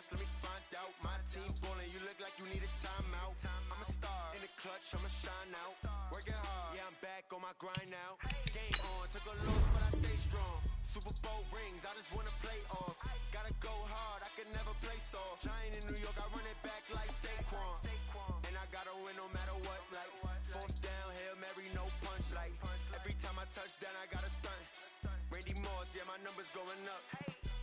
boss, let me find out. My team ballin', you look like you need a timeout. I'm a star in the clutch, I'ma shine out. Working hard, yeah, I'm back on my grind now. Game on, took a loss, but I stay strong. Super Bowl rings, I just wanna play off. Gotta go hard, I can never play soft. Giant in New York, I run it back like Saquon. And I gotta win no matter what, like fourth down, Hail Mary, no punch. Like every time I touch down, I gotta stunt. Randy Moss, yeah, my numbers going up.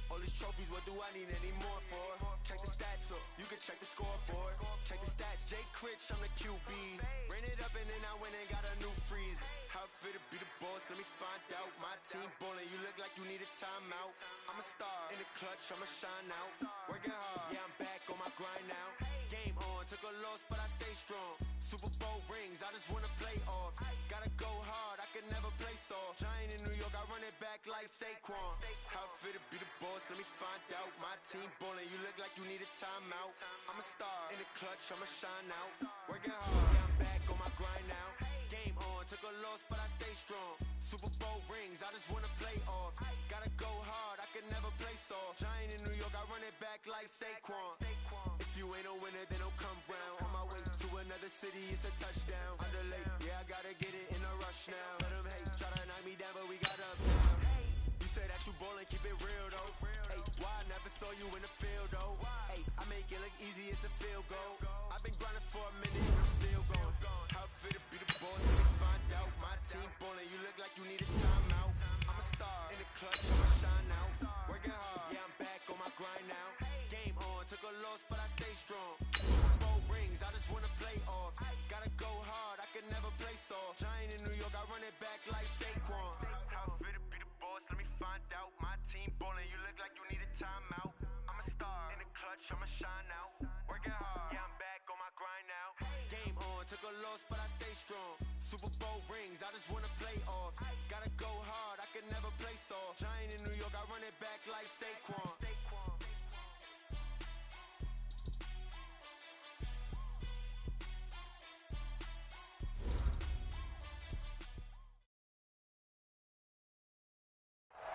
All these trophies, what do I need any more for? Check the stats up, you can check the scoreboard. Check the stats, Jake Critch, I'm the QB. Ran it up and then I went and got a new freeze. How it fit to be the boss, let me find out. My team ballin', you look like you need a timeout. I'm a star in the clutch, I'ma shine out. Working hard, yeah, I'm back on my grind now. Game on, took a loss, but I stay strong. Super Bowl rings, I just wanna play off. Gotta go hard, I can never play soft. Giant in New York, I run it back like Saquon. How it fit to be the boss, let me find out. My team ballin', you look like you need a timeout. I'm a star in the clutch, I'ma shine out. Working hard, yeah, I'm back on my grind now. Game on, took a loss, but I stay strong. Super Bowl rings, I just wanna play off. Gotta go hard, I can never play soft. Giant in New York, I run it back like Saquon. If you ain't a winner, then don't come round. On my way to another city, it's a touchdown. Underlay, yeah, I gotta get it in a rush now. Let them hate, try to knock me down, but we got up now. You say that you ballin', keep it real though. Hey, why I never saw you in the field though? Hey, I make it look easy, it's a field goal. I've been grinding for a minute, and I'm still going. How it fit to be the boss, let me find out. My team ballin', you look like you need a timeout. I'm a star in the clutch, I'ma shine out. Working hard, yeah, I'm back on my grind now. Game on, took a loss, but I stay strong. Super Bowl rings, I just wanna play off. Gotta go hard, I can never play soft. Giant in New York, I run it back like Saquon. How it fit to be the boss, let me find out. My team ballin', you look like you need a timeout. I'm a star in the clutch, I'ma shine out. Working hard, yeah, I'm back on my grind now. Game on, took a loss, but I stay strong. Super Bowl rings, I just wanna play off. Gotta go hard, I can never play soft. Giant in New York, I run it back like Saquon.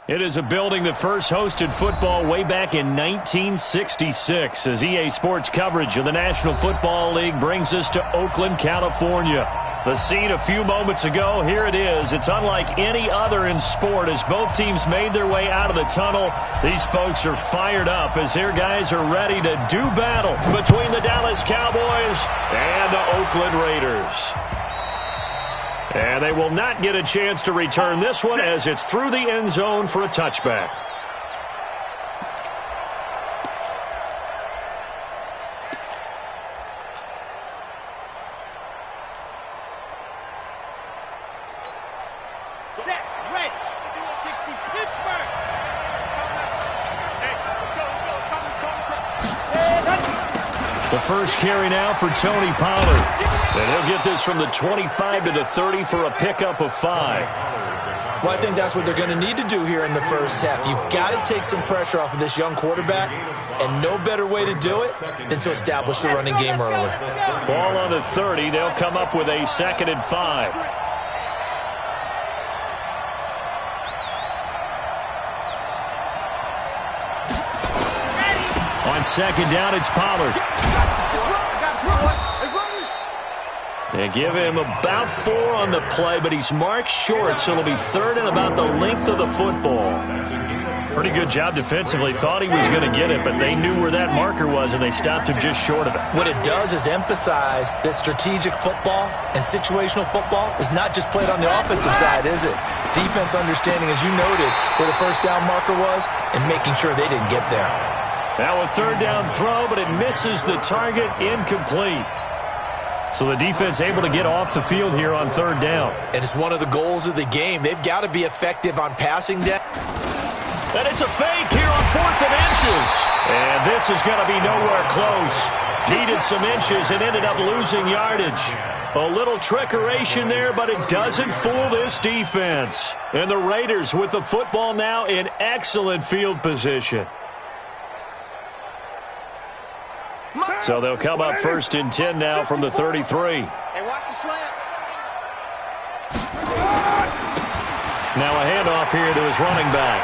It is a building that first hosted football way back in 1966 as EA Sports coverage of the National Football League brings us to Oakland, California. The scene a few moments ago, here it is. It's unlike any other in sport as both teams made their way out of the tunnel. These folks are fired up as their guys are ready to do battle between the Dallas Cowboys and the Oakland Raiders. And they will not get a chance to return this one as it's through the end zone for a touchback. Set, ready. 60, Pittsburgh. Hey, let's go. The first carry now for Tony Pollard. And he'll get this from the 25 to the 30 for a pickup of 5. Well, I think that's what they're going to need to do here in the first half. You've got to take some pressure off of this young quarterback, and no better way to do it than to establish the running game early. Ball on the 30. They'll come up with a 2nd and 5. On 2nd down, it's Pollard. They give him about 4 on the play, but he's marked short, so it'll be 3rd and about the length of the football. Pretty good job defensively. Thought he was going to get it, but they knew where that marker was, and they stopped him just short of it. What it does is emphasize that strategic football and situational football is not just played on the offensive side, is it? Defense understanding, as you noted, where the first down marker was and making sure they didn't get there. Now a 3rd down throw, but it misses the target, incomplete. So the defense able to get off the field here on 3rd down. And it's one of the goals of the game. They've got to be effective on passing down. And it's a fake here on 4th and inches. And this is going to be nowhere close. Needed some inches and ended up losing yardage. A little trickeration there, but it doesn't fool this defense. And the Raiders with the football now in excellent field position. So they'll come up 1st and 10 now from the 33. Hey, watch the slant. Now a handoff here to his running back.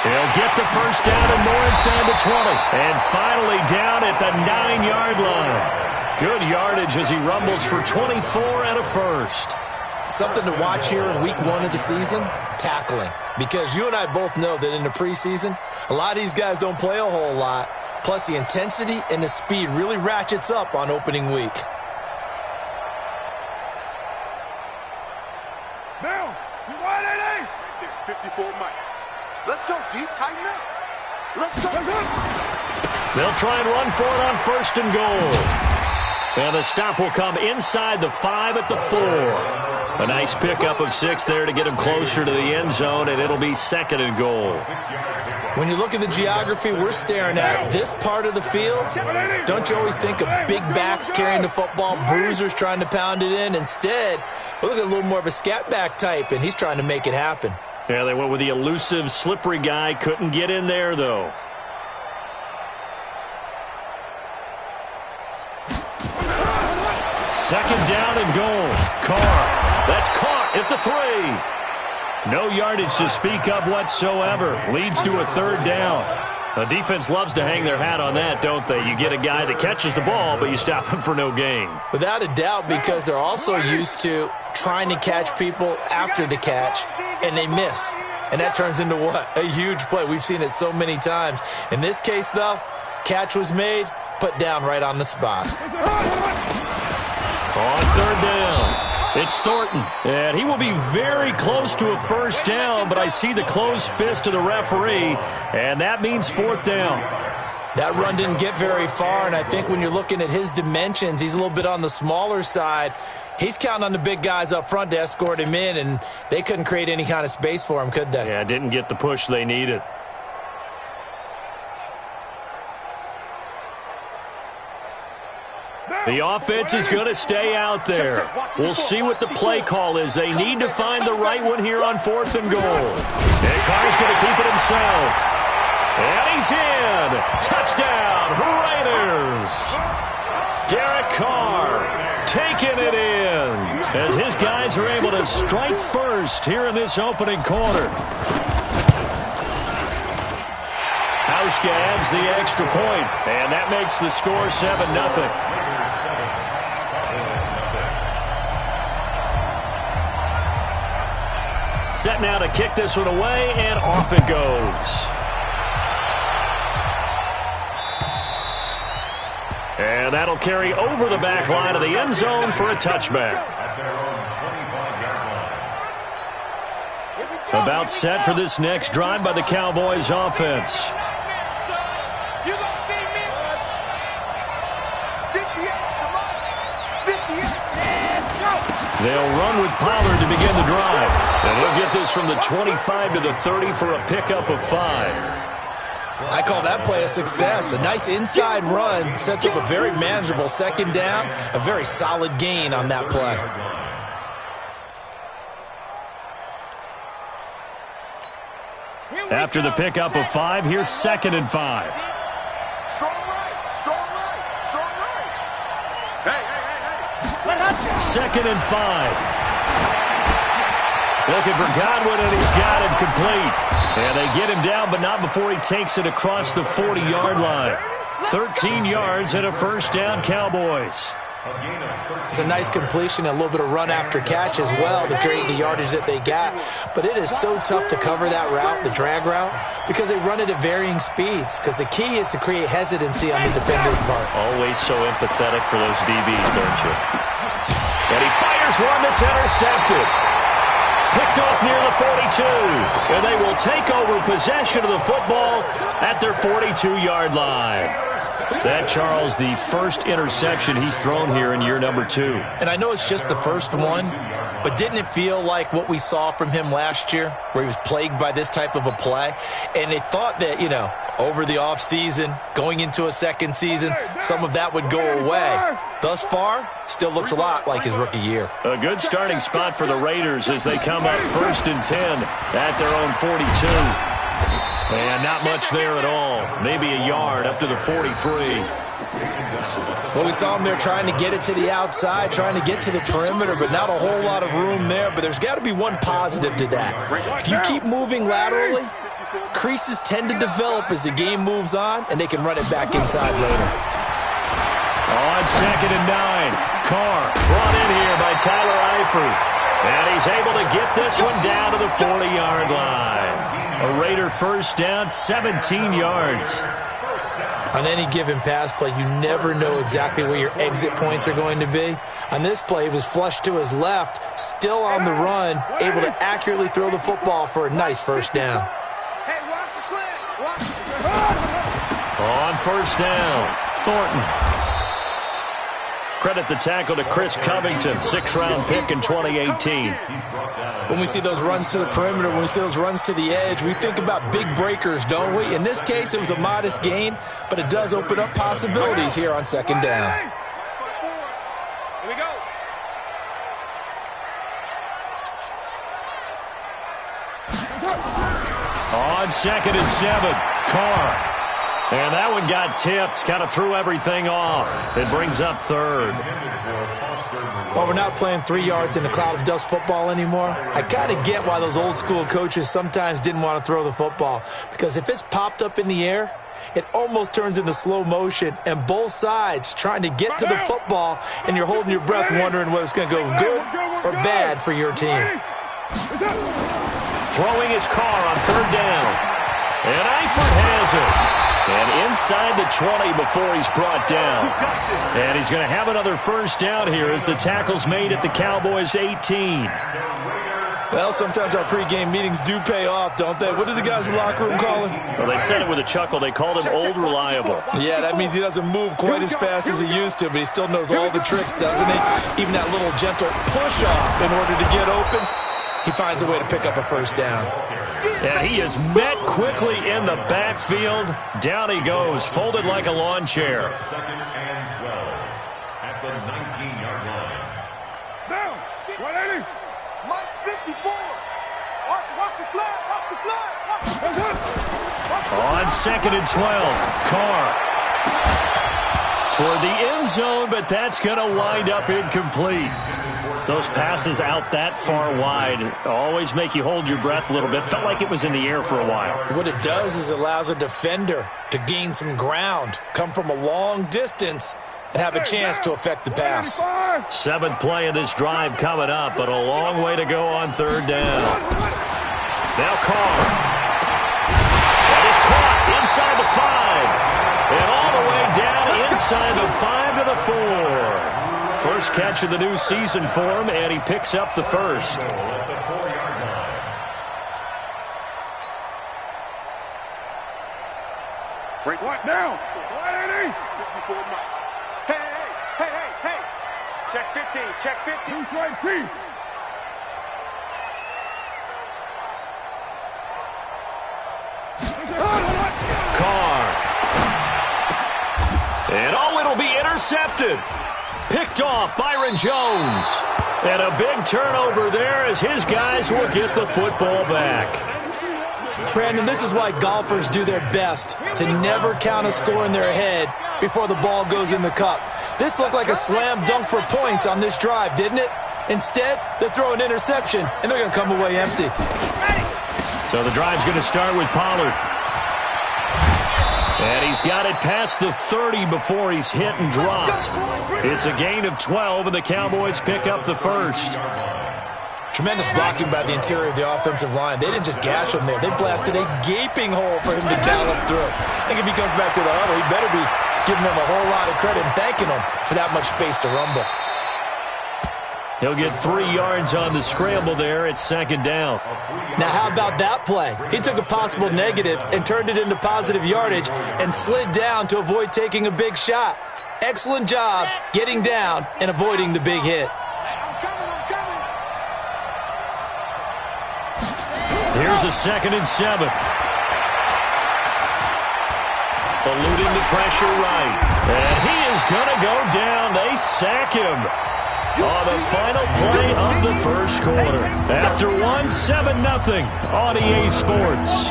He'll get the first down and more inside the 20. And finally down at the 9-yard line. Good yardage as he rumbles for 24 and a first. Something to watch here in week 1 of the season, tackling. Because you and I both know that in the preseason, a lot of these guys don't play a whole lot. Plus, the intensity and the speed really ratchets up on opening week. Now, you wide 54 Mike. Let's go, D. Tighten up. Let's go. They'll try and run for it on first and goal. And the stop will come inside the 5 at the 4. A nice pickup of 6 there to get him closer to the end zone, and it'll be second and goal. When you look at the geography we're staring at, this part of the field, don't you always think of big backs carrying the football, bruisers trying to pound it in? Instead, we look at a little more of a scat back type, and he's trying to make it happen. Yeah, they went with the elusive, slippery guy. Couldn't get in there, though. Second down and goal. Carr. That's caught at the 3. No yardage to speak of whatsoever. Leads to a third down. The defense loves to hang their hat on that, don't they? You get a guy that catches the ball, but you stop him for no gain. Without a doubt, because they're also used to trying to catch people after the catch, and they miss. And that turns into what? A huge play. We've seen it so many times. In this case, though, catch was made, put down right on the spot. On third down, it's Thornton. And he will be very close to a first down, but I see the closed fist of the referee, and that means fourth down. That run didn't get very far, and I think when you're looking at his dimensions, he's a little bit on the smaller side. He's counting on the big guys up front to escort him in, and they couldn't create any kind of space for him, could they? Yeah, didn't get the push they needed. The offense is going to stay out there. We'll see what the play call is. They need to find the right one here on fourth and goal. And Carr's going to keep it himself. And he's in. Touchdown, Raiders. Derek Carr taking it in as his guys are able to strike first here in this opening quarter. Hauschka adds the extra point, and that makes the score 7-0. Set now to kick this one away, and off it goes. And that'll carry over the back line of the end zone for a touchback. About set for this next drive by the Cowboys offense. They'll run with Pollard to begin the drive. And he'll get this from the 25 to the 30 for a pickup of 5. I call that play a success. A nice inside run sets up a very manageable second down. A very solid gain on that play. After the pickup of 5, here's second and 5. Strong right, strong right, strong right. Hey. Second and 5. Looking for Godwin, and he's got him complete. And they get him down, but not before he takes it across the 40-yard line. 13 yards and a first down, Cowboys. It's a nice completion, a little bit of run after catch as well to create the yardage that they got. But it is so tough to cover that route, the drag route, because they run it at varying speeds. Because the key is to create hesitancy on the defender's part. Always so empathetic for those DBs, aren't you? And he fires one that's intercepted. Picked off near the 42. And they will take over possession of the football at their 42-yard line. That, Charles, the first interception he's thrown here in year number 2. And I know it's just the first one, but didn't it feel like what we saw from him last year, where he was plagued by this type of a play? And they thought that, you know, over the offseason, going into a second season, some of that would go away. Thus far, still looks a lot like his rookie year. A good starting spot for the Raiders as they come up 1st and 10 at their own 42. And not much there at all. Maybe a yard up to the 43. Well, we saw him there trying to get it to the outside, trying to get to the perimeter, but not a whole lot of room there. But there's got to be one positive to that. If you keep moving laterally, Creases tend to develop as the game moves on, and they can run it back inside later. On 2nd and 9, Carr brought in here by Tyler Eifert. And he's able to get this one down to the 40-yard line. A Raider first down, 17 yards. On any given pass play, you never know exactly where your exit points are going to be. On this play, he was flushed to his left, still on the run, able to accurately throw the football for a nice first down. Hey, watch the slant. Watch the slant. On first down, Thornton. Credit the tackle to Chris Covington, 6th-round pick in 2018. When we see those runs to the perimeter, when we see those runs to the edge, we think about big breakers, don't we? In this case, it was a modest gain, but it does open up possibilities here on 2nd down. Here we go. On 2nd and 7, Carr. And that one got tipped, kind of threw everything off. It brings up 3rd. Well, we're not playing 3 yards in a cloud of dust football anymore. I kind of get why those old school coaches sometimes didn't want to throw the football. Because if it's popped up in the air, it almost turns into slow motion. And both sides trying to get to the football, and you're holding your breath wondering whether it's going to go good or bad for your team. Throwing his Carr on 3rd down. And Eifert has it. And inside the 20 before he's brought down. And he's going to have another first down here as the tackle's made at the Cowboys' 18. Well, sometimes our pregame meetings do pay off, don't they? What do the guys in the locker room call him? Well, they said it with a chuckle. They called him Old Reliable. Yeah, that means he doesn't move quite as fast as he used to, but he still knows all the tricks, doesn't he? Even that little gentle push-off in order to get open, he finds a way to pick up a first down. And he is met quickly in the backfield. Down he goes, folded like a lawn chair. 2nd and 12 at the 19-yard line. Down, 180. Mike 54. Watch the flag. Watch the flag. On 2nd and 12, Carr. Toward the end zone, but that's going to wind up incomplete. Those passes out that far wide always make you hold your breath a little bit. Felt like it was in the air for a while. What it does is it allows a defender to gain some ground, come from a long distance, and have a chance to affect the pass. 7th play of this drive coming up, but a long way to go on 3rd down. Now Carr. That is caught inside the 5. And all the way down inside the 5 to the 4. First catch of the new season for him, and he picks up the first. Break what now? 180. 54 Mike. Hey. Check 15. Check 15. Two strike C. Carr. And it'll be intercepted. Picked off Byron Jones. And a big turnover there as his guys will get the football back. Brandon, this is why golfers do their best to never count a score in their head before the ball goes in the cup. This looked like a slam dunk for points on this drive, didn't it? Instead, they throw an interception, and they're going to come away empty. So the drive's going to start with Pollard. And he's got it past the 30 before he's hit and dropped. It's a gain of 12, and the Cowboys pick up the first. Tremendous blocking by the interior of the offensive line. They didn't just gash him there. They blasted a gaping hole for him to gallop through. I think if he comes back to the huddle, he better be giving them a whole lot of credit and thanking them for that much space to rumble. He'll get 3 yards on the scramble there at 2nd down. Now, how about that play? He took a possible negative and turned it into positive yardage and slid down to avoid taking a big shot. Excellent job getting down and avoiding the big hit. Here's a 2nd and 7. Eluding the pressure right. And he is going to go down. They sack him on the final play of the first quarter. After 7-0 on EA Sports.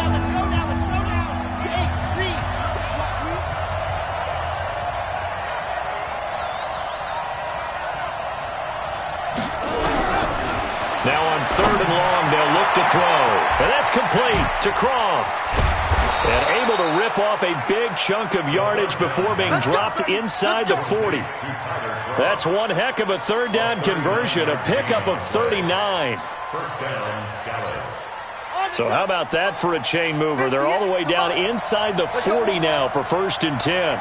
Now on 3rd and long, they'll look to throw. And that's complete to Croft. And able to rip off a big chunk of yardage before being dropped inside the 40. That's one heck of a third down conversion, a pickup of 39. First down, Dallas. So how about that for a chain mover? They're all the way down inside the 40 now for 1st and 10.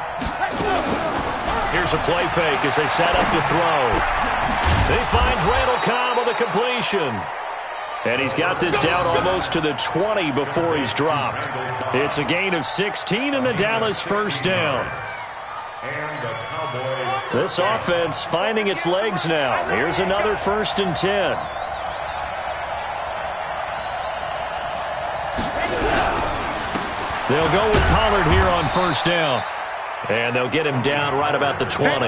Here's a play fake as they set up to throw. He finds Randall Cobb with a completion. And he's got this down almost to the 20 before he's dropped. It's a gain of 16 and a Dallas first down. This offense finding its legs now. Here's another 1st and 10. They'll go with Pollard here on 1st down. And they'll get him down right about the 20.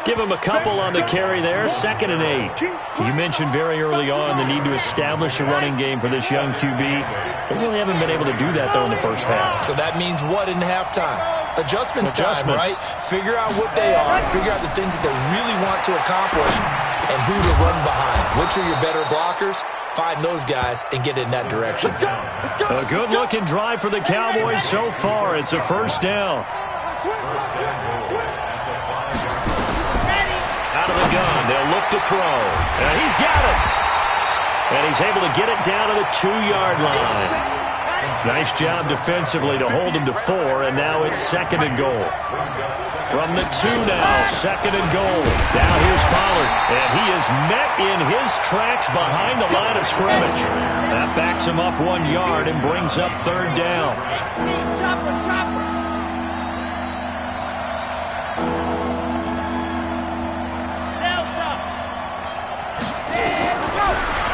Give him a couple on the carry there. 2nd and 8. You mentioned very early on the need to establish a running game for this young QB. They really haven't been able to do that, though, in the first half. So that means what in halftime? Adjustments time, right? Figure out what they are. Figure out the things that they really want to accomplish and who to run behind. Which are your better blockers? Find those guys and get in that direction. A good-looking drive for the Cowboys so far. It's a 1st down. Out of the gun, they'll look to throw. And he's got it. And he's able to get it down to the 2-yard line. Nice job defensively to hold him to 4, and now it's 2nd and goal. From the 2 now, 2nd and goal. Now here's Pollard, and he is met in his tracks behind the line of scrimmage. That backs him up 1 yard and brings up 3rd down.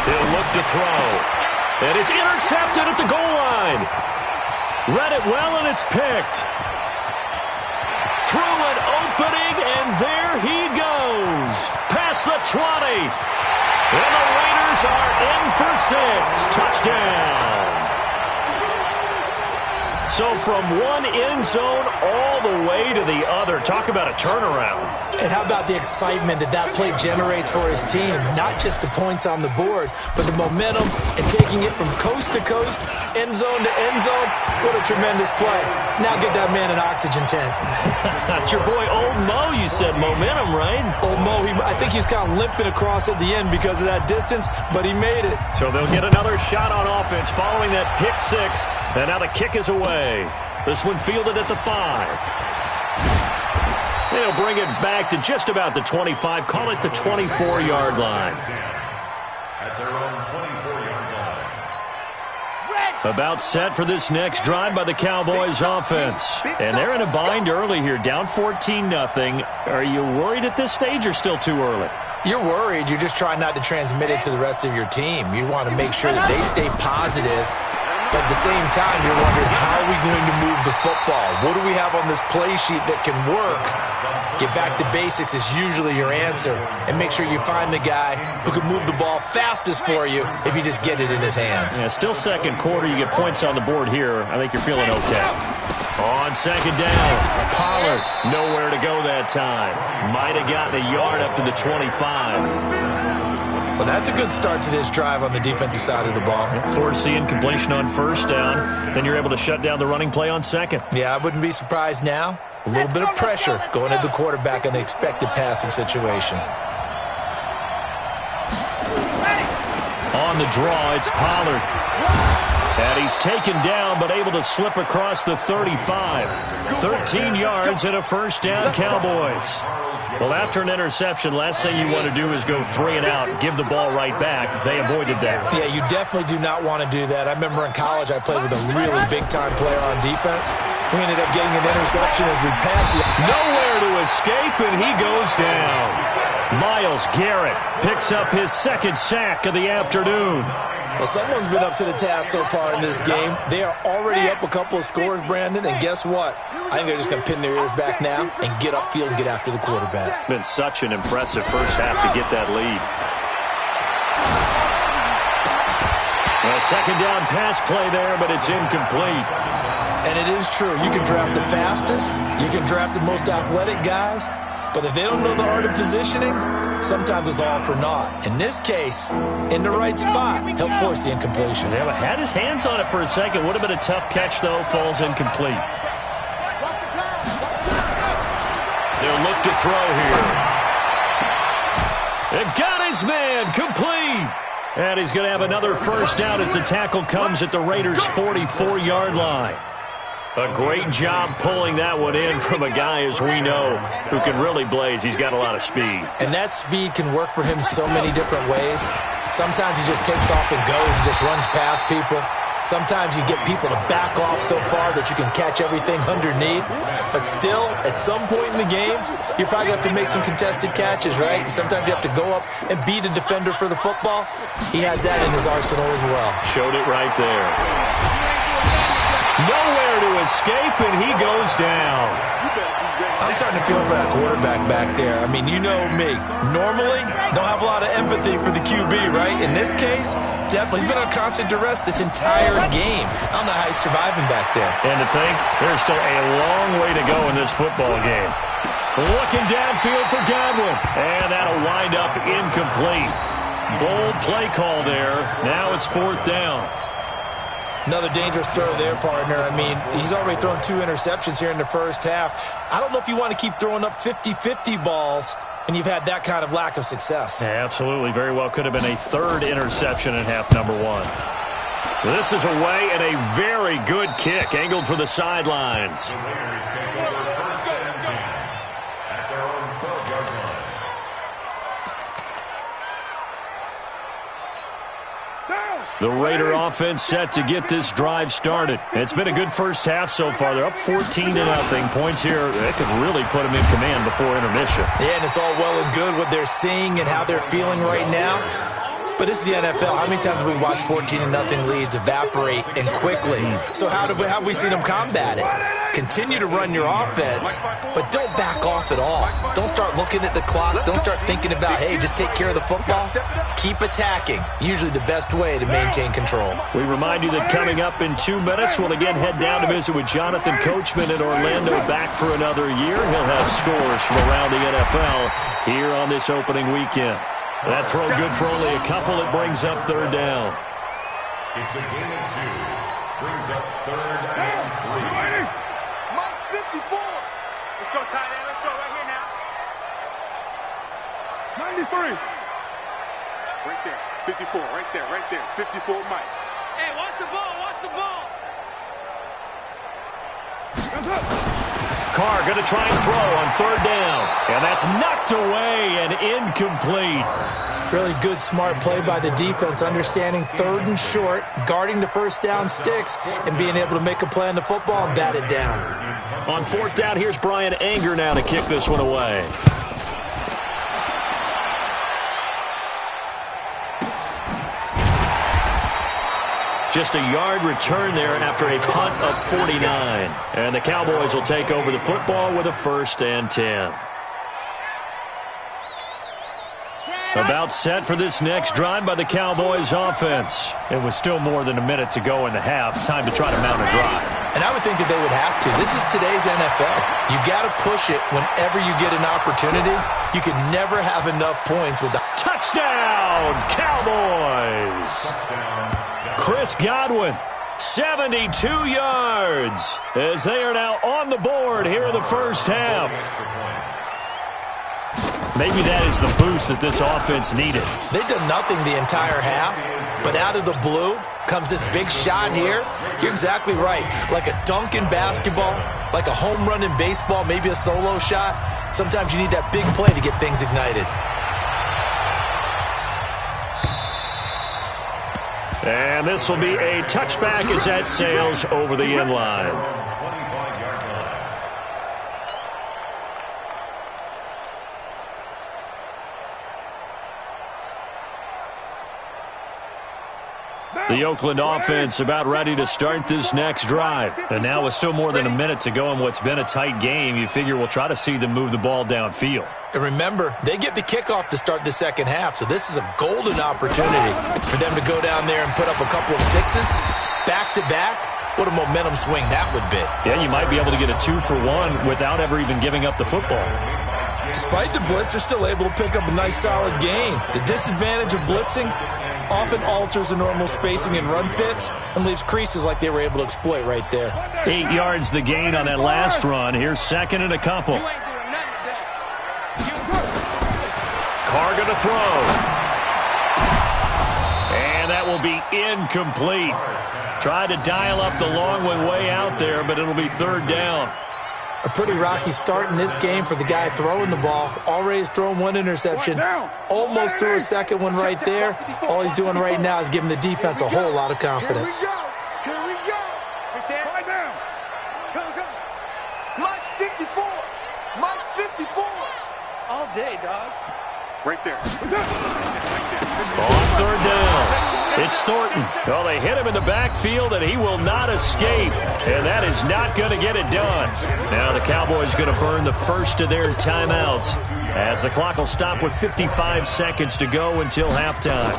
He'll look to throw. And it's intercepted at the goal line. Read it well, and it's picked. Through an opening, and there he goes. Past the 20. And the Raiders are in for 6. Touchdown. So from one end zone all the way to the other. Talk about a turnaround. And how about the excitement that play generates for his team? Not just the points on the board, but the momentum and taking it from coast to coast, end zone to end zone. What a tremendous play. Now get that man an oxygen tent. That's your boy Old Mo, you said. Momentum, right? Old Mo, I think he was kind of limping across at the end because of that distance, but he made it. So they'll get another shot on offense following that pick 6, and now the kick is away. This one fielded at the 5. They'll bring it back to just about the 25. Call it the 24-yard line. At their own 24-yard line. About set for this next drive by the Cowboys offense. And they're in a bind early here, down 14-0. Are you worried at this stage or still too early? You're worried. You're just trying not to transmit it to the rest of your team. You want to make sure that they stay positive. But at the same time, you're wondering, how are we going to move the football? What do we have on this play sheet that can work? Get back to basics is usually your answer. And make sure you find the guy who can move the ball fastest for you if you just get it in his hands. Yeah, still 2nd quarter. You get points on the board here. I think you're feeling okay. On 2nd down, Pollard nowhere to go that time. Might have gotten a yard up to the 25. Well, that's a good start to this drive on the defensive side of the ball. Force incompletion on 1st down. Then you're able to shut down the running play on 2nd. Yeah, I wouldn't be surprised now. A little bit of pressure going at the quarterback in the expected passing situation. On the draw, it's Pollard. And he's taken down, but able to slip across the 35. 13 yards and a 1st down, Cowboys. Well, after an interception, last thing you want to do is go 3 and out, give the ball right back. They avoided that. Yeah, you definitely do not want to do that. I remember in college I played with a really big-time player on defense. We ended up getting an interception as we passed the... Nowhere to escape, and he goes down. Myles Garrett picks up his 2nd sack of the afternoon. Well, someone's been up to the task so far in this game. They are already up a couple of scores, Brandon, and guess what? I think they're just going to pin their ears back now and get upfield and get after the quarterback. Been such an impressive first half to get that lead. A 2nd down pass play there, but it's incomplete. And it is true. You can draft the fastest. You can draft the most athletic guys. But if they don't know the art of positioning, sometimes it's all for naught. In this case, in the right spot, help force the incompletion. Yeah, but had his hands on it for a second. Would have been a tough catch, though. Falls incomplete. They'll look to throw here. They've got his man complete. And he's going to have another first down as the tackle comes at the Raiders' 44-yard line. A great job pulling that one in from a guy, as we know, who can really blaze. He's got a lot of speed. And that speed can work for him so many different ways. Sometimes he just takes off and goes, just runs past people. Sometimes you get people to back off so far that you can catch everything underneath. But still, at some point in the game, you probably have to make some contested catches, right? Sometimes you have to go up and beat a defender for the football. He has that in his arsenal as well. Showed it right there. Nowhere to escape, and he goes down. I'm starting to feel for that quarterback back there. I mean, you know me. Normally, don't have a lot of empathy for the QB, right? In this case, definitely. He's been on constant duress this entire game. I don't know how he's surviving back there. And to think, there's still a long way to go in this football game. Looking downfield for Godwin. And that'll wind up incomplete. Bold play call there. Now it's 4th down. Another dangerous throw there, partner. I mean, he's already thrown 2 interceptions here in the first half. I don't know if you want to keep throwing up 50-50 balls when you've had that kind of lack of success. Yeah, absolutely. Very well could have been a 3rd interception in half number 1. This is away and a very good kick angled for the sidelines. The Raiders take over 1st and 10 at their own 12-yard line. The Raider offense set to get this drive started. It's been a good first half so far. They're up 14-0. Points here, that could really put them in command before intermission. Yeah, and it's all well and good what they're seeing and how they're feeling right now. But this is the NFL. How many times have we watched 14-0 leads evaporate and quickly? So how have we seen them combat it? Continue to run your offense, but don't back off at all. Don't start looking at the clock. Don't start thinking about, hey, just take care of the football. Keep attacking. Usually the best way to maintain control. We remind you that coming up in 2 minutes, we'll again head down to visit with Jonathan Coachman in Orlando, back for another year. He'll have scores from around the NFL here on this opening weekend. That throw good for only a couple. It brings up 3rd down. It's a gain of 2. Brings up 3rd and 3. Mike 54. Let's go, tight end. Let's go right here now. 93. Right there. 54. Right there. Right there. 54 Mike. Hey, watch the ball. Watch the ball. Carr going to try and throw on 3rd down. And that's knocked away and incomplete. Really good, smart play by the defense, understanding 3rd and short, guarding the first down sticks, and being able to make a play on the football and bat it down. On 4th down, here's Brian Anger now to kick this one away. Just a yard return there after a punt of 49. And the Cowboys will take over the football with a 1st and 10. About set for this next drive by the Cowboys offense. It was still more than a minute to go in the half. Time to try to mount a drive. And I would think that they would have to. This is today's NFL. You got to push it whenever you get an opportunity. You can never have enough points with the touchdown, Cowboys. Chris Godwin, 72 yards, as they are now on the board here in the first half. Maybe that is the boost that this offense needed. They've done nothing the entire half, but out of the blue comes this big shot here. You're exactly right. Like a dunk in basketball, like a home run in baseball, maybe a solo shot. Sometimes you need that big play to get things ignited. And this will be a touchback as that sails over the end line. The Oakland offense about ready to start this next drive. And now with still more than a minute to go in what's been a tight game, you figure we'll try to see them move the ball downfield. And remember, they get the kickoff to start the second half, so this is a golden opportunity for them to go down there and put up a couple of sixes back-to-back. What a momentum swing that would be. Yeah, you might be able to get a 2-for-1 without ever even giving up the football. Despite the blitz, they're still able to pick up a nice solid gain. The disadvantage of blitzing often alters the normal spacing and run fits and leaves creases like they were able to exploit right there. 8 yards the gain on that last run. Here's second and a couple. Carr going to throw. And that will be incomplete. Tried to dial up the long one way out there, but it'll be third down. A pretty rocky start in this game for the guy throwing the ball. Already has thrown one interception. Almost threw a second one right there. All he's doing right now is giving the defense a whole lot of confidence. Here we go. Right down. Go. Mike 54. Mike 54. All day, dog. Right there. On third down. It's Thornton. Well, they hit him in the backfield, and he will not escape. And that is not going to get it done. Now the Cowboys going to burn the first of their timeouts as the clock will stop with 55 seconds to go until halftime.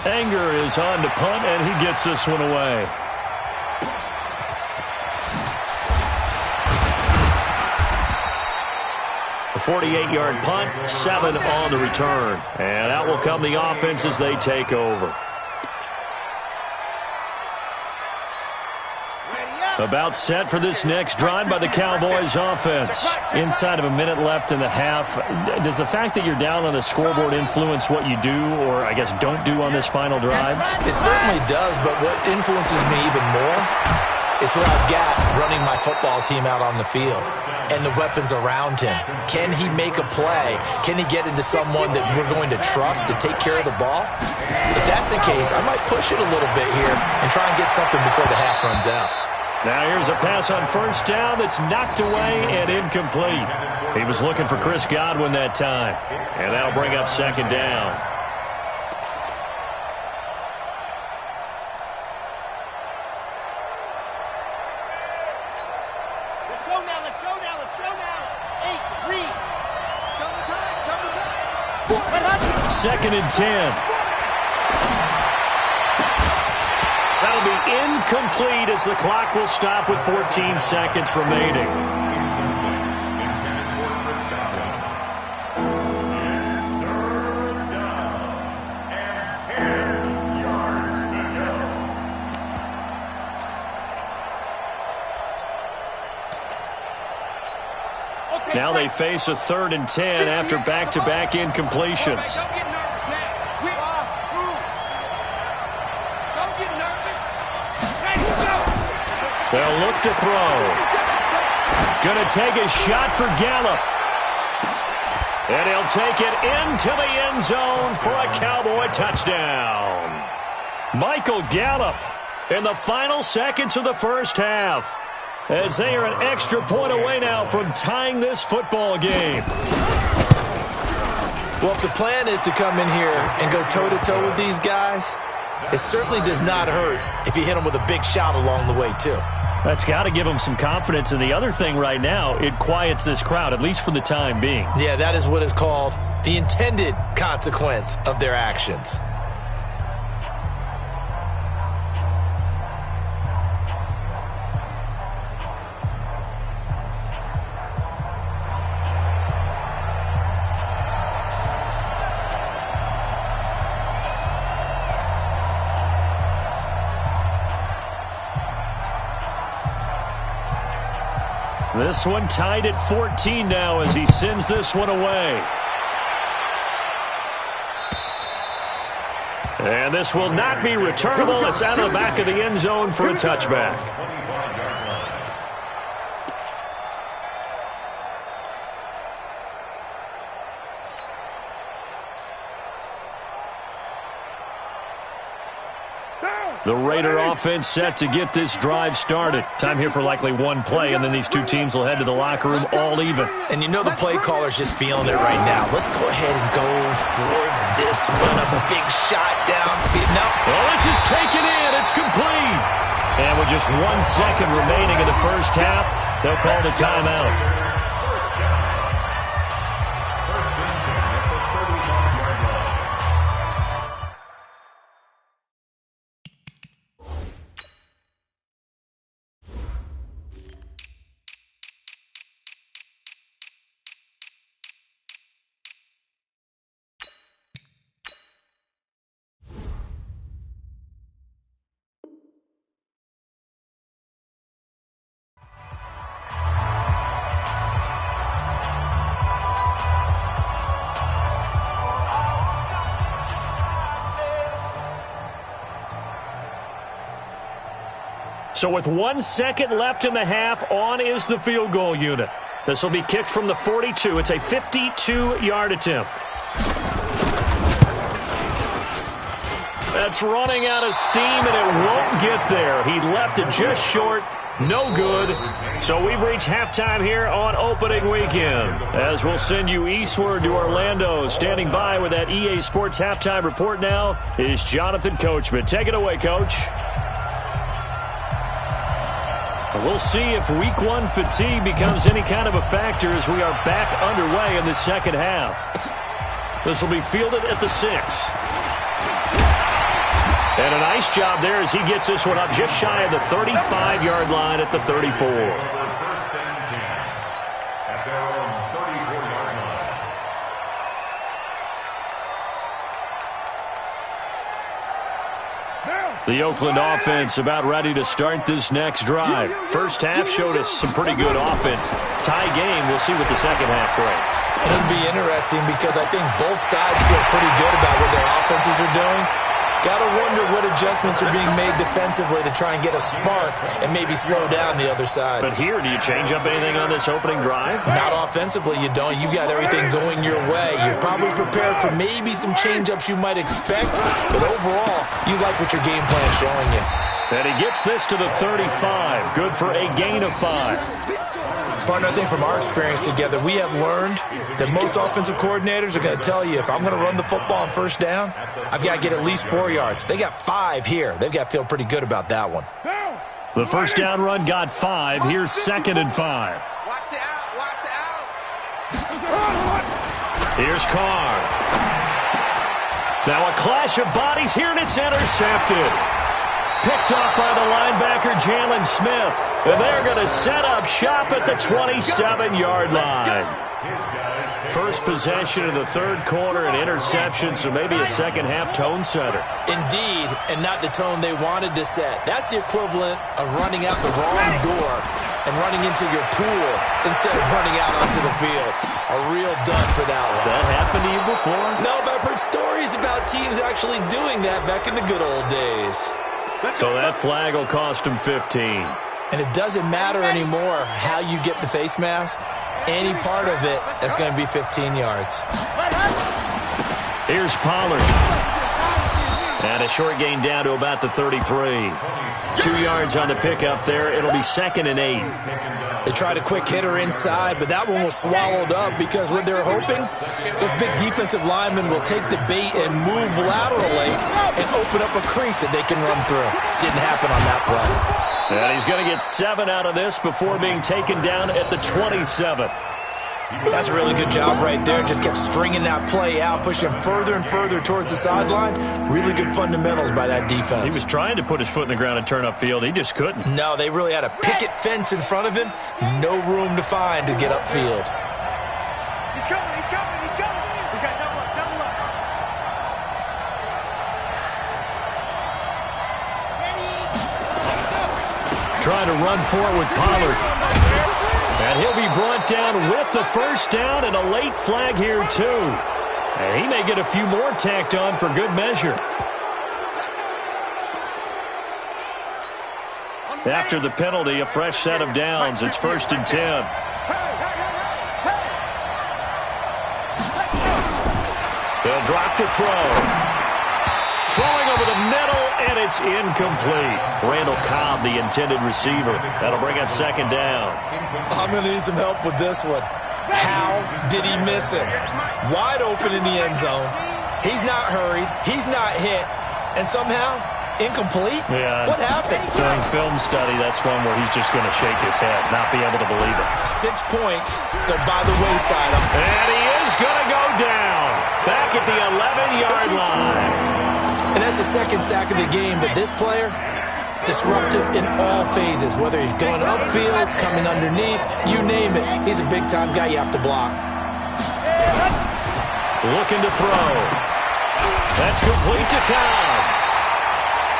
Anger is on to punt, and he gets this one away. A 48-yard punt, 7 on the return. And out will come the offense as they take over. About set for this next drive by the Cowboys offense. Inside of a minute left in the half. Does the fact that you're down on the scoreboard influence what you do, or I guess don't do on this final drive? It certainly does, but what influences me even more is who I've got running my football team out on the field and the weapons around him. Can he make a play? Can he get into someone that we're going to trust to take care of the ball? If that's the case, I might push it a little bit here and try and get something before the half runs out. Now here's a pass on first down that's knocked away and incomplete. He was looking for Chris Godwin that time. And that'll bring up second down. Let's go now. 8, read. Double time. Second and 10. That'll be incomplete as the clock will stop with 14 seconds remaining. Now they face a 3rd and 10 after back-to-back incompletions. Don't get nervous now. Don't get nervous. Ready to go. They'll look to throw. Gonna take a shot for Gallup. And he'll take it into the end zone for a Cowboy touchdown. Michael Gallup in the final seconds of the first half, as they are an extra point away now from tying this football game. Well, if the plan is to come in here and go toe-to-toe with these guys, it certainly does not hurt if you hit them with a big shot along the way, too. That's got to give them some confidence. And the other thing right now, it quiets this crowd, at least for the time being. Yeah, that is what is called the intended consequence of their actions. This one tied at 14 now as he sends this one away. And this will not be returnable. It's out of the back of the end zone for a touchback. The Raider offense set to get this drive started. Time here for likely one play, and then these two teams will head to the locker room all even. And you know the play caller's just feeling it right now. Let's go ahead and go for this one. A big shot downfield. No. Well, this is taken in. It's complete. And with just 1 second remaining in the first half, they'll call the timeout. So with 1 second left in the half, on is the field goal unit. This will be kicked from the 42. It's a 52-yard attempt. That's running out of steam, and it won't get there. He left it just short. No good. So we've reached halftime here on opening weekend. As we'll send you eastward to Orlando. Standing by with that EA Sports halftime report now is Jonathan Coachman. Take it away, Coach. We'll see if week one fatigue becomes any kind of a factor as we are back underway in the second half. This will be fielded at the 6. And a nice job there as he gets this one up just shy of the 35-yard line at the 34. The Oakland offense about ready to start this next drive. First half showed us some pretty good offense. Tie game, we'll see what the second half brings. It'll be interesting because I think both sides feel pretty good about what their offenses are doing. Got to wonder what adjustments are being made defensively to try and get a spark and maybe slow down the other side. But here, do you change up anything on this opening drive? Not offensively, you don't. You got everything going your way. You're probably prepared for maybe some change-ups you might expect, but overall, you like what your game plan is showing you. And he gets this to the 35. Good for a gain of 5. Partner, I think from our experience together, we have learned that most offensive coordinators are going to tell you if I'm going to run the football on first down, I've got to get at least 4 yards. They got 5 here. They've got to feel pretty good about that one. The first down run got 5. Here's 2nd and 5. Watch the out. Watch the out. Here's Carr. Now a clash of bodies here, and it's intercepted. Picked off by the linebacker, Jalen Smith. And they're going to set up shop at the 27-yard line. First possession of the third quarter, an interception, so maybe a second-half tone setter. Indeed, and not the tone they wanted to set. That's the equivalent of running out the wrong door and running into your pool instead of running out onto the field. A real dud for that one. Has that happened to you before? No, but I've heard stories about teams actually doing that back in the good old days. So that flag will cost him 15. And it doesn't matter anymore how you get the face mask. Any part of it, that's going to be 15 yards. Here's Pollard. And a short gain down to about the 33. 2 yards on the pickup there. It'll be 2nd and 8. They tried a quick hitter inside, but that one was swallowed up because what they're hoping, those big defensive linemen will take the bait and move laterally and open up a crease that they can run through. Didn't happen on that play. And he's going to get 7 out of this before being taken down at the 27. That's a really good job right there. Just kept stringing that play out, pushing him further and further towards the sideline. Really good fundamentals by that defense. He was trying to put his foot in the ground and turn upfield. He just couldn't. No, they really had a picket fence in front of him. No room to find to get upfield. He's coming. He's coming. He's coming. We got double up. Double up. Trying to run for it with Pollard. And he'll be brought down with the first down and a late flag here, too. And he may get a few more tacked on for good measure. After the penalty, a fresh set of downs. It's 1st and 10. They'll drop to throw. Throwing over the middle, and it's incomplete. Randall Cobb, the intended receiver. That'll bring up 2nd down. I'm going to need some help with this one. How did he miss him? Wide open in the end zone. He's not hurried. He's not hit. And somehow, incomplete? Yeah. What happened? During film study, that's one where he's just going to shake his head, not be able to believe it. 6 points go by the wayside. And he is going to go down. Back at the 11-yard line. And that's the 2nd sack of the game, but this player, disruptive in all phases, whether he's going upfield, coming underneath, you name it. He's a big-time guy you have to block. Looking to throw. That's complete to Cobb.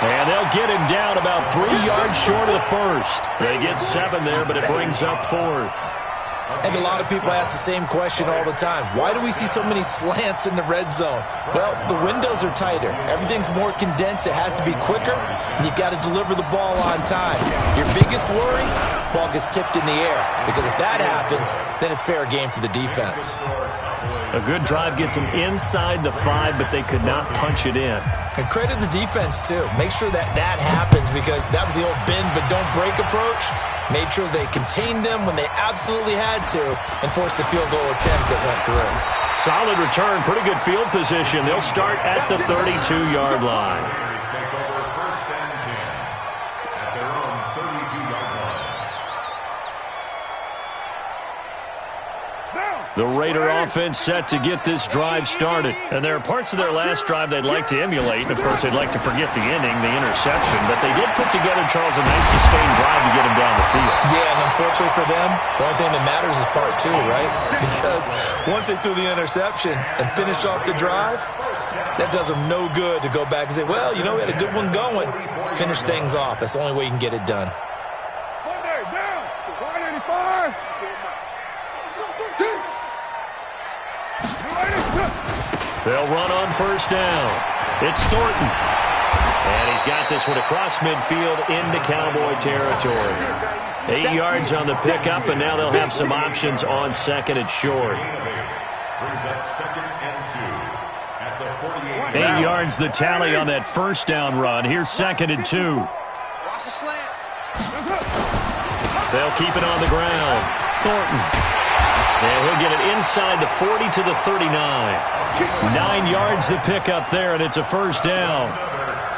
And they'll get him down about 3 yards short of the first. They get 7 there, but it brings up 4th. I think a lot of people ask the same question all the time. Why do we see so many slants in the red zone? Well, the windows are tighter. Everything's more condensed. It has to be quicker, and you've got to deliver the ball on time. Your biggest worry, ball gets tipped in the air, because if that happens, then it's fair game for the defense. A good drive gets them inside the 5, but they could not punch it in. And credit the defense, too. Make sure that happens, because that was the old bend but don't break approach. Made sure they contained them when they absolutely had to and forced the field goal attempt that went through. Solid return, pretty good field position. They'll start at the 32-yard line. The Raider offense set to get this drive started. And there are parts of their last drive they'd like to emulate. And, of course, they'd like to forget the inning, the interception. But they did put together, Charles, a nice sustained drive to get him down the field. Yeah, and unfortunately for them, the only thing that matters is part 2, right? Because once they threw the interception and finished off the drive, that does them no good to go back and say, well, you know, we had a good one going. Finish things off. That's the only way you can get it done. They'll run on first down. It's Thornton. And he's got this one across midfield into Cowboy territory. 8 yards on the pickup, and now they'll have some options on second and short. 8 yards the tally on that first down run. Here's second and 2. Watch the slant. They'll keep it on the ground. Thornton. And he'll get it inside the 40 to the 39. 9 yards the pickup there, and it's a first down.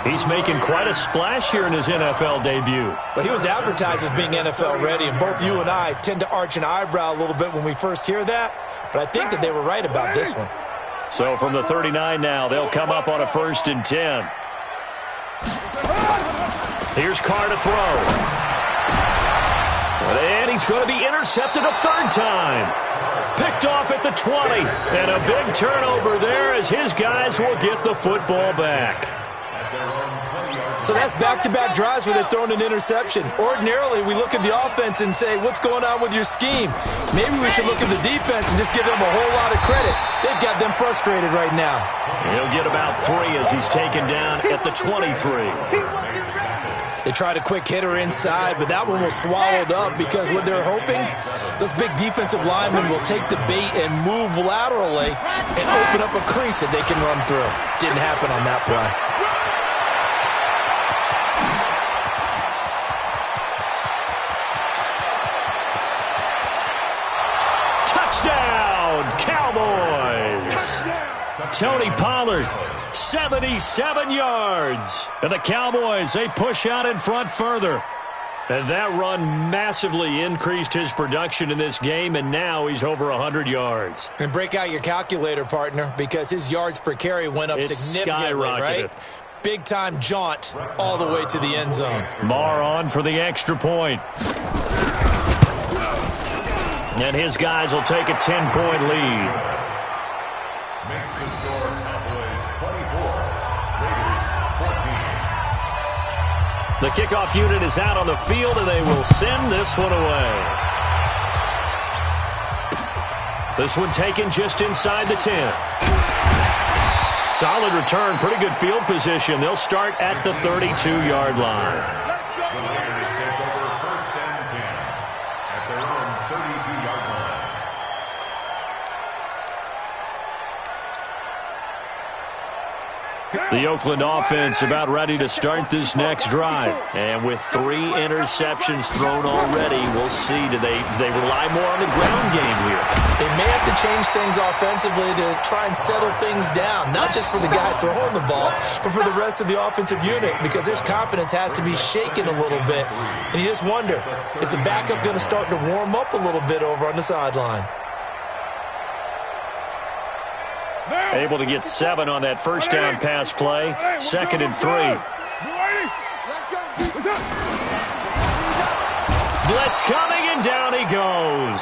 He's making quite a splash here in his NFL debut. Well, he was advertised as being NFL ready, and both you and I tend to arch an eyebrow a little bit when we first hear that, but I think that they were right about this one. So from the 39 now, they'll come up on a 1st and 10. Here's Carr to throw. And he's going to be intercepted a 3rd time. Picked off at the 20. And a big turnover there as his guys will get the football back. So that's back-to-back drives where they've thrown an interception. Ordinarily, we look at the offense and say, what's going on with your scheme? Maybe we should look at the defense and just give them a whole lot of credit. They've got them frustrated right now. He'll get about 3 as he's taken down at the 23. They tried a quick hitter inside, but that one was swallowed up because what they're hoping, those big defensive linemen will take the bait and move laterally and open up a crease that they can run through. Didn't happen on that play. Touchdown, Cowboys! Tony Pollard, 77 yards. And the Cowboys, they push out in front further. And that run massively increased his production in this game, and now he's over 100 yards. And break out your calculator, partner, because his yards per carry went up significantly, right? Big-time jaunt all the way to the end zone. Marr on for the extra point. And his guys will take a 10-point lead. Makes the score Cowboys 24, Raiders 14. The kickoff unit is out on the field, and they will send this one away. This one taken just inside the 10. Solid return, pretty good field position. They'll start at the 32-yard line. The Raiders take over 1st and 10 at their own 32-yard line. The Oakland offense about ready to start this next drive. And with 3 interceptions thrown already, we'll see. Do they rely more on the ground game here? They may have to change things offensively to try and settle things down, not just for the guy throwing the ball, but for the rest of the offensive unit, because their confidence has to be shaken a little bit. And you just wonder, is the backup going to start to warm up a little bit over on the sideline? Able to get 7 on that first down pass play. 2nd and 3. Blitz coming, and down he goes.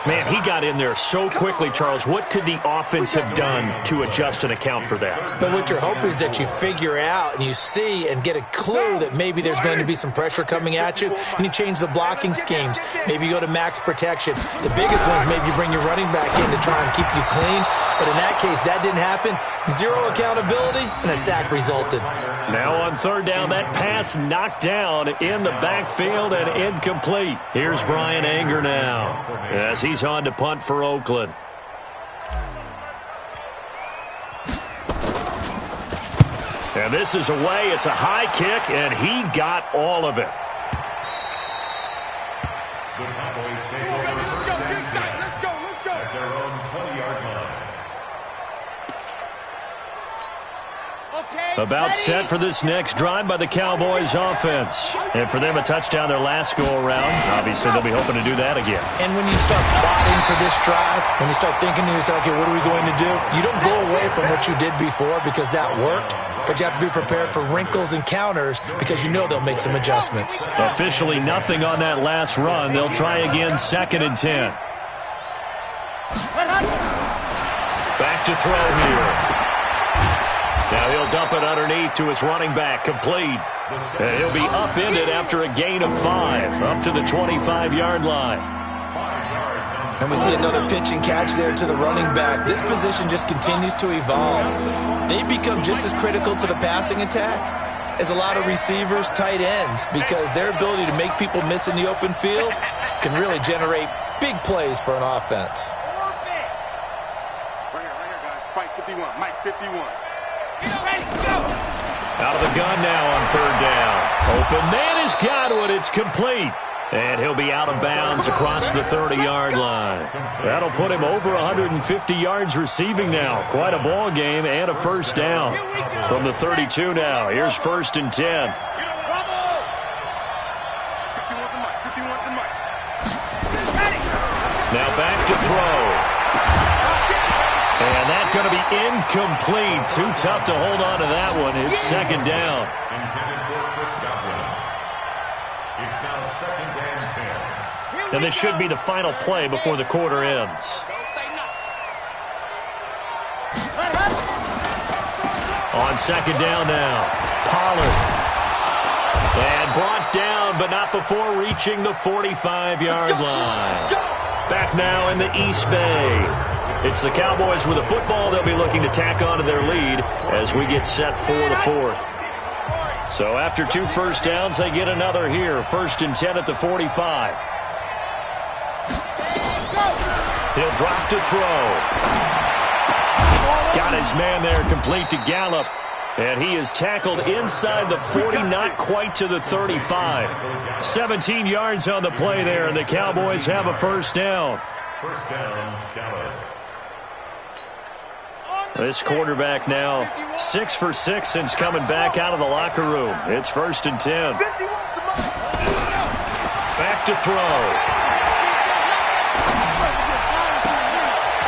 Man, he got in there so quickly, Charles. What could the offense have done to adjust and account for that? But what you're hoping is that you figure out and you see and get a clue that maybe there's going to be some pressure coming at you, and you change the blocking schemes. Maybe you go to max protection. The biggest one is maybe you bring your running back in to try and keep you clean. But in that case, that didn't happen. Zero accountability, and a sack resulted. Now on third down, that pass knocked down in the backfield and incomplete. Here's Brian Anger now as he's on to punt for Oakland. And this is away. It's a high kick, and he got all of it. The Cowboys take over first and 10 at their own 20-yard line. About set for this next drive by the Cowboys offense. And for them, a touchdown their last go-around. Obviously, they'll be hoping to do that again. And when you start plotting for this drive, when you start thinking to yourself, okay, what are we going to do? You don't go away from what you did before because that worked. But you have to be prepared for wrinkles and counters because you know they'll make some adjustments. Officially nothing on that last run. They'll try again, 2nd and 10. Back to throw here. Now he'll dump it underneath to his running back, complete. And he'll be upended after a gain of 5, up to the 25-yard line. And we see another pitch and catch there to the running back. This position just continues to evolve. They become just as critical to the passing attack as a lot of receivers, tight ends, because their ability to make people miss in the open field can really generate big plays for an offense. Right here, guys. Mike 51. Mike 51. Out of the gun now on third down. Open man is Godwin. It's complete. And he'll be out of bounds across the 30-yard line. That'll put him over 150 yards receiving now. Quite a ball game and a first down. From the 32 now. Here's 1st and 10. Now back to throw. And that's going to be incomplete. Too tough to hold on to that one. It's 2nd down. Intended for Chris Godwin. It's now 2nd and 10. And this should be the final play before the quarter ends. On 2nd down now. Pollard. And brought down, but not before reaching the 45-yard line. Back now in the East Bay. It's the Cowboys with a football. They'll be looking to tack on to their lead as we get set for the 4th. So after 2 first downs, they get another here. 1st and 10 at the 45. He'll drop to throw. Got his man there, complete to Gallup. And he is tackled inside the 40, not quite to the 35. 17 yards on the play there, and the Cowboys have a first down. First down, Dallas. This quarterback now 6 for 6 since coming back out of the locker room. It's 1st and 10. Back to throw.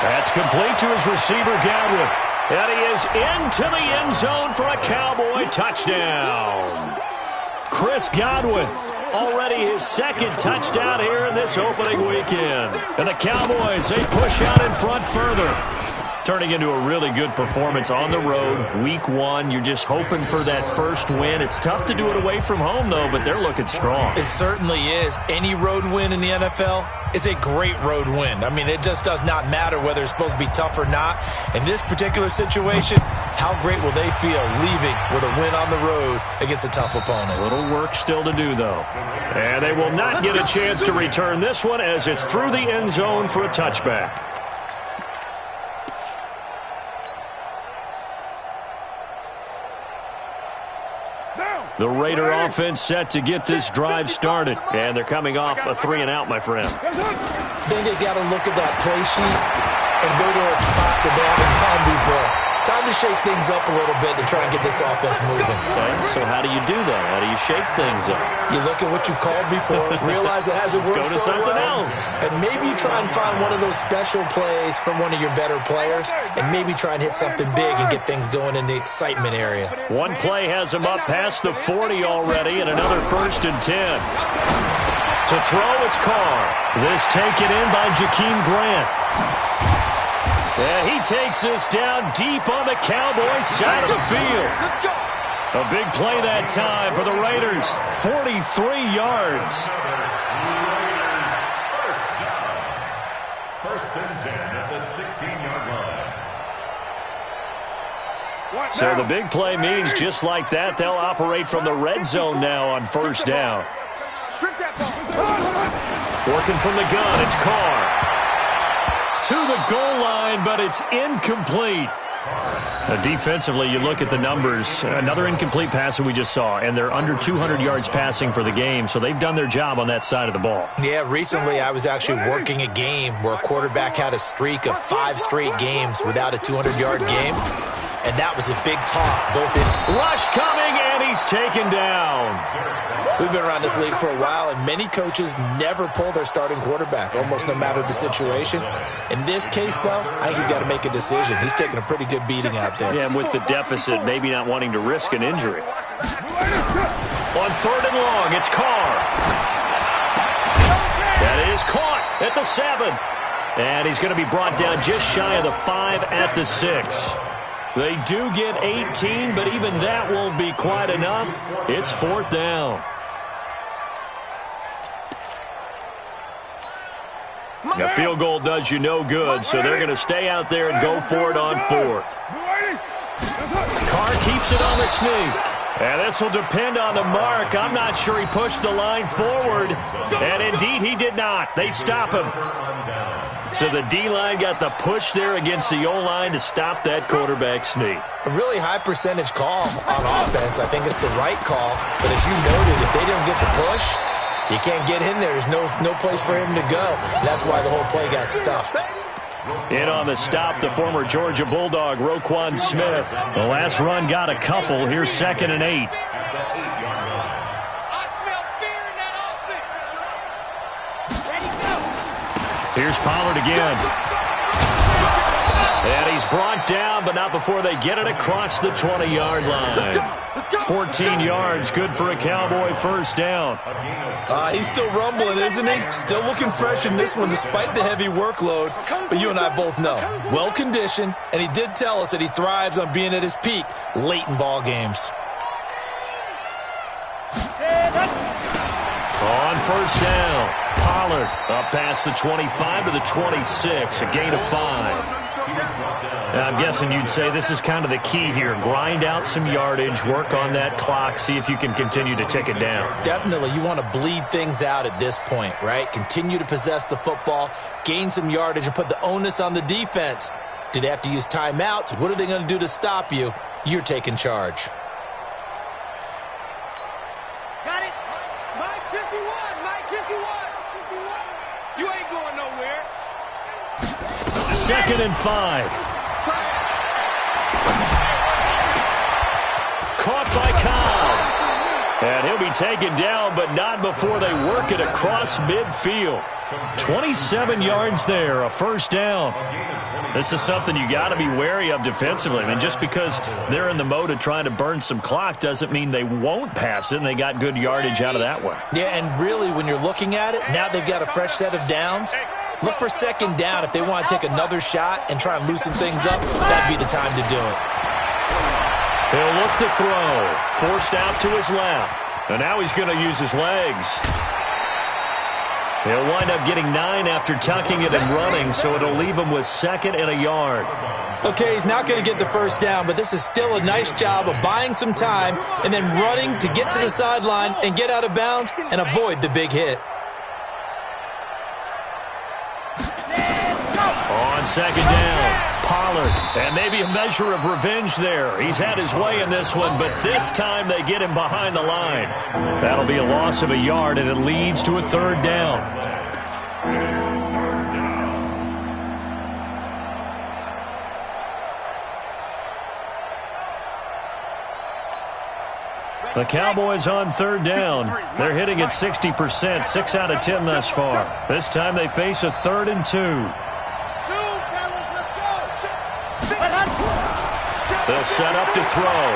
That's complete to his receiver, Godwin. And he is into the end zone for a Cowboy touchdown. Chris Godwin, already his 2nd touchdown here in this opening weekend. And the Cowboys, they push out in front further. Turning into a really good performance on the road. Week 1, you're just hoping for that first win. It's tough to do it away from home, though, but they're looking strong. It certainly is. Any road win in the NFL is a great road win. I mean, it just does not matter whether it's supposed to be tough or not. In this particular situation, how great will they feel leaving with a win on the road against a tough opponent? A little work still to do, though. And they will not get a chance to return this one as it's through the end zone for a touchback. The Raider offense set to get this drive started. And they're coming off a 3-and-out, my friend. Then they got to look at that play sheet and go to a spot that they haven't gone before. Time to shake things up a little bit to try and get this offense moving. Okay, so how do you do that? How do you shake things up? You look at what you called before, realize it hasn't worked Go to so something well, else. and maybe you try and find one of those special plays from one of your better players, and maybe try and hit something big and get things going in the excitement area. One play has him up past the 40 already, and another 1st and 10. To throw, it's Carr. This taken in by Jakeem Grant. And he takes this down deep on the Cowboys side of the field. A big play that time for the Raiders. 43 yards. First and 10 at the 16-yard line. So the big play means just like that, they'll operate from the red zone now on first down. Working from the gun, it's Carr. To the goal line, but it's incomplete. Defensively, you look at the numbers. Another incomplete pass that we just saw, and they're under 200 yards passing for the game, so they've done their job on that side of the ball. Yeah, recently I was actually working a game where a quarterback had a streak of 5 straight games without a 200-yard game, and that was a big talk. Rush coming, and he's taken down. We've been around this league for a while, and many coaches never pull their starting quarterback, almost no matter the situation. In this case, though, I think he's got to make a decision. He's taking a pretty good beating out there. Yeah, and with the deficit, maybe not wanting to risk an injury. On third and long, it's Carr. That is caught at the 7. And he's going to be brought down just shy of the 5 at the 6. They do get 18, but even that won't be quite enough. It's fourth down. A field goal does you no good, so they're going to stay out there and go for it on fourth. Carr keeps it on the sneak. And this will depend on the mark. I'm not sure he pushed the line forward. And indeed, he did not. They stop him. So the D-line got the push there against the O-line to stop that quarterback sneak. A really high percentage call on offense. I think it's the right call. But as you noted, if they didn't get the push, you can't get in there. There's no place for him to go. That's why the whole play got stuffed. In on the stop, the former Georgia Bulldog, Roquan Smith. The last run got a couple. Here's 2nd and 8. I smell fear in that offense. Ready, go. Here's Pollard again. And he's brought down, but not before they get it across the 20-yard line. 14 yards, good for a Cowboy first down. He's still rumbling, isn't he? Still looking fresh in this one despite the heavy workload. But you and I both know, well-conditioned, and he did tell us that he thrives on being at his peak late in ball games. On first down, Pollard up past the 25 to the 26, a gain of 5. I'm guessing you'd say this is kind of the key here. Grind out some yardage, work on that clock, see if you can continue to tick it down. Definitely. You want to bleed things out at this point, right? Continue to possess the football, gain some yardage, and put the onus on the defense. Do they have to use timeouts? What are they going to do to stop you? You're taking charge. Got it. Mike 51. Mike 51. You ain't going nowhere. 2nd and 5. Caught by Cobb. And he'll be taken down, but not before they work it across midfield. 27 yards there, a first down. This is something you got to be wary of defensively. I mean, just because they're in the mode of trying to burn some clock doesn't mean they won't pass it, and they got good yardage out of that one. Yeah, and really, when you're looking at it, now they've got a fresh set of downs. Look for 2nd down if they want to take another shot and try and loosen things up. That'd be the time to do it. He'll look to throw. Forced out to his left. And now he's going to use his legs. He'll wind up getting 9 after tucking it and running, so it'll leave him with 2nd and a yard. Okay, he's not going to get the first down, but this is still a nice job of buying some time and then running to get to the sideline and get out of bounds and avoid the big hit. On 2nd down, Pollard. And maybe a measure of revenge there. He's had his way in this one, but this time they get him behind the line. That'll be a loss of a yard, and it leads to a 3rd down. The Cowboys on 3rd down. They're hitting at 60%, 6 out of 10 thus far. This time they face a 3rd and 2. They'll set up to throw.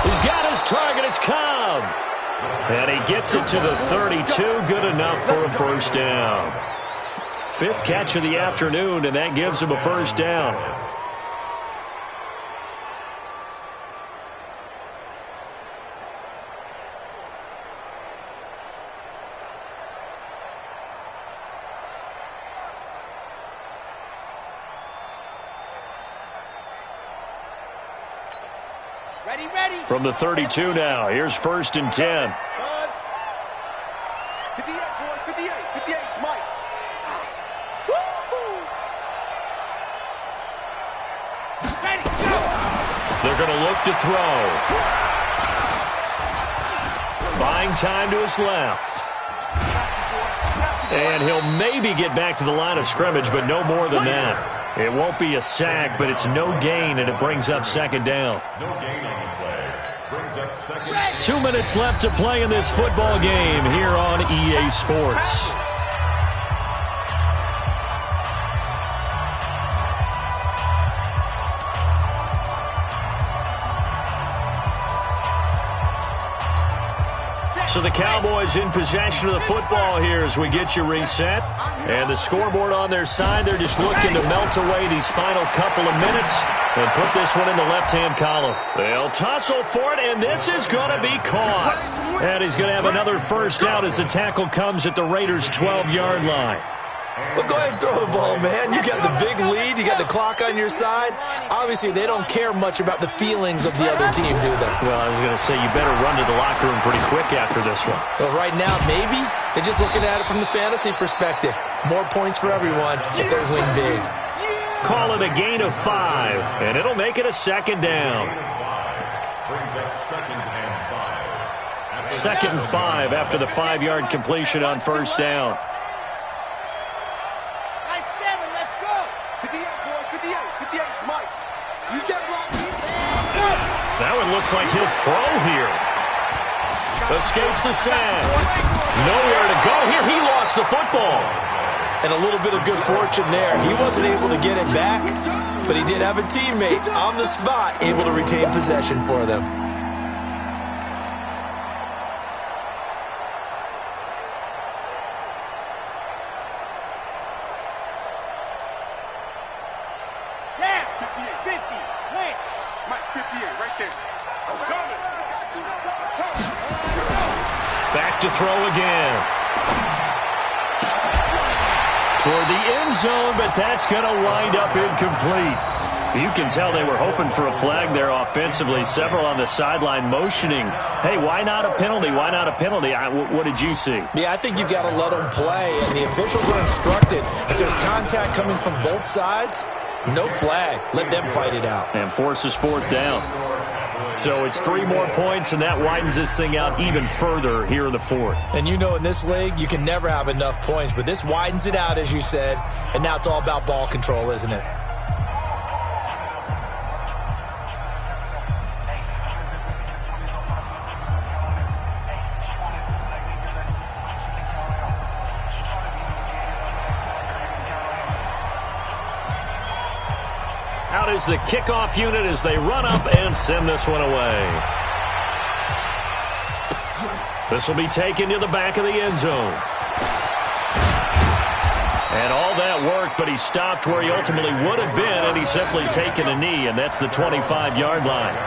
He's got his target. It's Cobb. And he gets it to the 32. Good enough for a first down. 5th catch of the afternoon, and that gives him a first down. From the 32 now, here's 1st and 10. 58, boys, 58, 58, Mike. Ready, go! They're going to look to throw. Buying time to his left. And he'll maybe get back to the line of scrimmage, but no more than that. It won't be a sack, but it's no gain, and it brings up 2nd down. No gain on the play. Brings up 2nd down. 2 minutes left to play in this football game here on EA Sports. So the Cowboys in possession of the football here as we get you reset. And the scoreboard on their side, they're just looking to melt away these final couple of minutes and put this one in the left-hand column. They'll tussle for it, and this is going to be caught. And he's going to have another first down as the tackle comes at the Raiders' 12-yard line. Well, go ahead and throw the ball, man. You got the big lead. You got the clock on your side. Obviously, they don't care much about the feelings of the other team, do they? Well, I was going to say, you better run to the locker room pretty quick after this one. Well, right now, maybe. They're just looking at it from the fantasy perspective. More points for everyone if they win big. Call it a gain of 5, and it'll make it a 2nd down. Brings up 2nd and 5. 2nd and 5 after the 5-yard completion on first down. That one looks like he'll throw here. Escapes the sack. Nowhere to go here. He lost the football. And a little bit of good fortune there. He wasn't able to get it back, but he did have a teammate on the spot able to retain possession for them. Back to throw again. Toward the end zone, but that's going to wind up incomplete. You can tell they were hoping for a flag there offensively. Several on the sideline motioning, hey, why not a penalty? Why not a penalty? What did you see? Yeah, I think you've got to let them play, and the officials are instructed. If there's contact coming from both sides, no flag. Let them fight it out. And forces 4th down. So it's 3 more points, and that widens this thing out even further here in the 4th. And you know in this league, you can never have enough points, but this widens it out, as you said, and now it's all about ball control, isn't it? Out is the kickoff unit as they run up and send this one away. This will be taken to the back of the end zone. And all that worked, but he stopped where he ultimately would have been, and he's simply taken a knee, and that's the 25-yard line.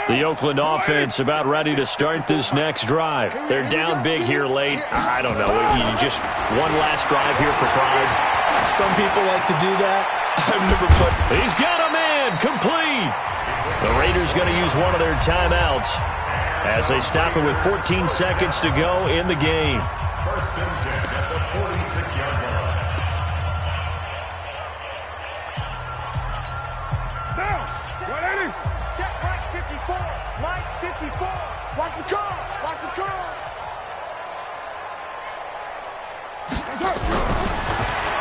The Oakland offense about ready to start this next drive. They're down big here late. I don't know. You just one last drive here for pride. Some people like to do that. I've never put. He's got a man complete. The Raiders going to use one of their timeouts as they stop it with 14 seconds to go in the game. First and 10 at the 46-yard line. Down. 180. Check Mike 54. Mike 54. Watch the curl. Watch the curl.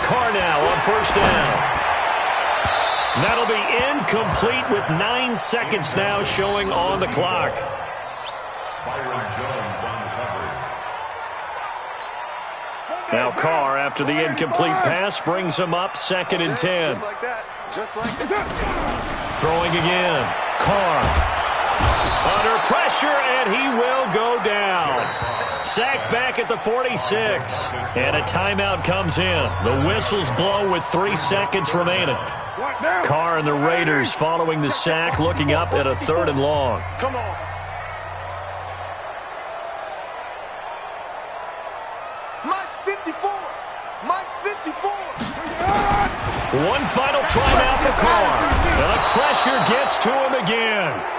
Carr now on first down. That'll be incomplete with 9 seconds now showing on the clock. Byron Jones on the coverage. Now Carr, after the incomplete pass, brings him up 2nd and 10. Just like that. Just like that. Throwing again. Carr. Under pressure, and he will go down. Sacked back at the 46. And a timeout comes in. The whistles blow with 3 seconds remaining. Carr and the Raiders following the sack, looking up at a 3rd and long. Come on. Mike 54. Mike 54. One final try now for Carr. And the pressure gets to him again.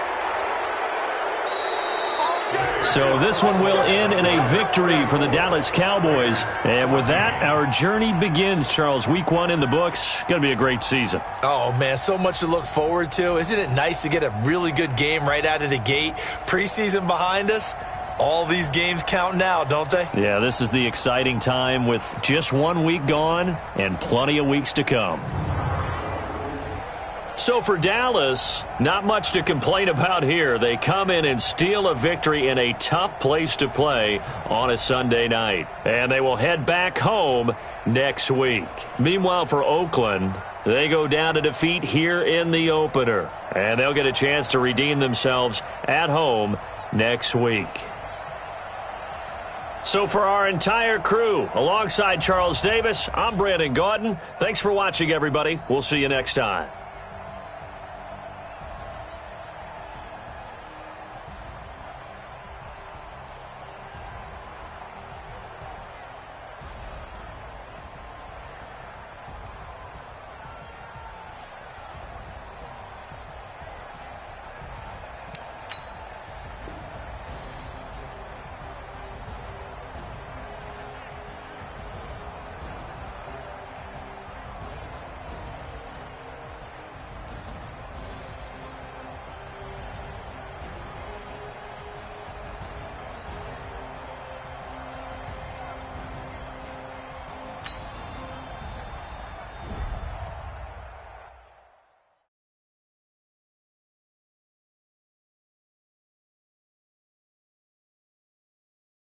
So this one will end in a victory for the Dallas Cowboys. And with that, our journey begins, Charles. Week 1 in the books. Going to be a great season. Oh, man, so much to look forward to. Isn't it nice to get a really good game right out of the gate? Preseason behind us. All these games count now, don't they? Yeah, this is the exciting time with just 1 week gone and plenty of weeks to come. So for Dallas, not much to complain about here. They come in and steal a victory in a tough place to play on a Sunday night. And they will head back home next week. Meanwhile, for Oakland, they go down to defeat here in the opener. And they'll get a chance to redeem themselves at home next week. So for our entire crew, alongside Charles Davis, I'm Brandon Gaudin. Thanks for watching, everybody. We'll see you next time.